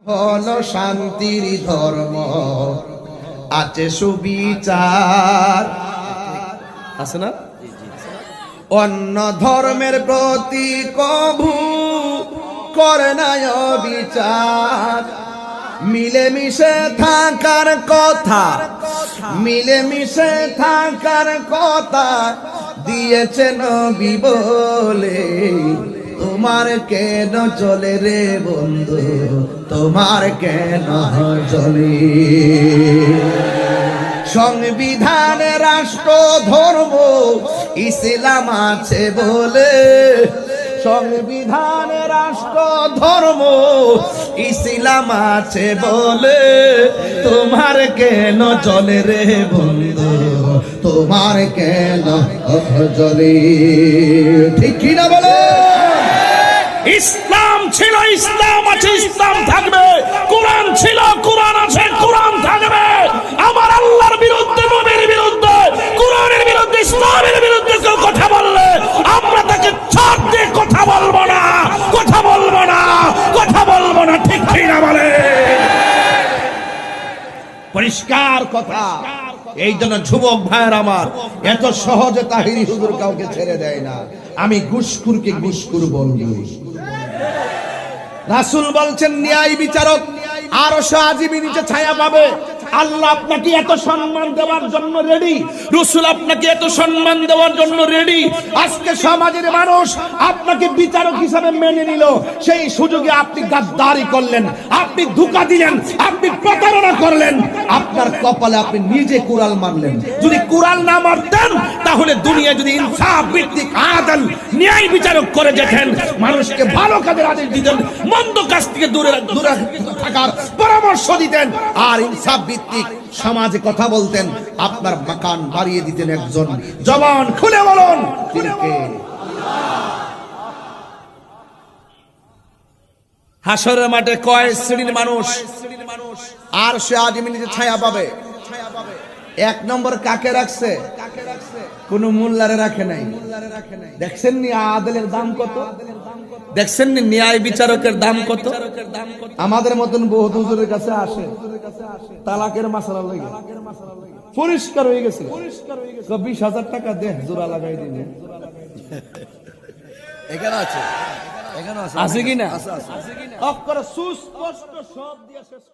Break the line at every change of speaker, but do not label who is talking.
হলো শান্তির ধর্ম, আছে সুবিচার, আছে না? অন্য ধর্মের প্রতি কভু করে না বিচার। মিলেমিশে থাকার কথা, মিলেমিশে থাকার কথা দিয়েছে নবী বলে। তোমার কেন চলে রে বন্ধু, তোমার কেন চলে? সংবিধানে রাষ্ট্র ধর্ম ইসলাম আছে বলে, সংবিধানে রাষ্ট্র ধর্ম ইসলাম আছে বলে। তোমার কেন চলে রে বন্ধু, তোমার কেন চলে? ঠিক কি না বলো?
ইসলাম ছিল, ইসলাম আছে, ইসলাম থাকবে। কোরআন ছিল, কোরআন আছে, কোরআন থাকবে। আমার আল্লাহর বিরুদ্ধে, নবীর বিরুদ্ধে, কোরআনের বিরুদ্ধে, ইসলামের বিরুদ্ধে কেউ কথা বললে আমরা তাকে ছাড় দিয়ে কথা বলবো না, কথা বলবো না, কথা বলবো না। ঠিক কি না বলে?
পরিষ্কার কথা। এই জন্য যুবক ভাইয়ের আমার, এত সহজে তাহিরি হুজুর কাউকে ছেড়ে দেয় না। আমি ঘুষখুরকে ঘুষখুর বলবো। রাসূল বলছেন ন্যায় বিচারক আরশে আজিমের নিচে ছায়া পাবে। আল্লাহ আপনাকে এত সম্মান দেওয়ার জন্য রেডি, রাসূল আপনাকে এত সম্মান দেওয়ার জন্য রেডি। আজকে সমাজের মানুষ আপনাকে বিচারক হিসাবে মেনে নিল, সেই সুযোগে আপনি গাদ্দারি করলেন, আপনি ধোঁকা দিলেন, আপনি প্রতারণা করলেন। আপনার কপালে আপনি নিজে কুড়াল মারলেন। যদি কুড়াল না মারতেন তাহলে দুনিয়ায় যদি ইনসাফ ভিত্তিক আদল ন্যায় বিচারক করে যেতেন, মানুষকে ভালো কাজের আদেশ দিতেন, মন্দ কাজ থেকে দূরে থাকার পরামর্শ দিতেন, আর ইনসাফ ভিত্তিক সমাজে কথা বলতেন, আপনার মাকান বাড়িয়ে দিতেন একজন। জবান খুলে বলুন তিনি কে? হাসরের মাঠে কয় শ্রেণীর মানুষ আরশে আজিমের নিচে ছায়া পাবে? এক নম্বর কাকে রাখছে? কোন মোল্লারে রাখে নাই। দেখছেন নি আদলের দাম কত? দেখছেন নি ন্যায় বিচারকের দাম কত? আমাদের মতন বহুত হুজুরের কাছে আসে তালাকের মাসালা লাগে, পরিষ্কার হয়ে গেছে, 20,000 টাকা দে জোড়া লাগাই দিলে।
এখানে আছে, এখানে আছে,
আছে কিনা?
আছে, আছে।
অক্ষর সুস্পষ্ট সব দিয়ে শেষ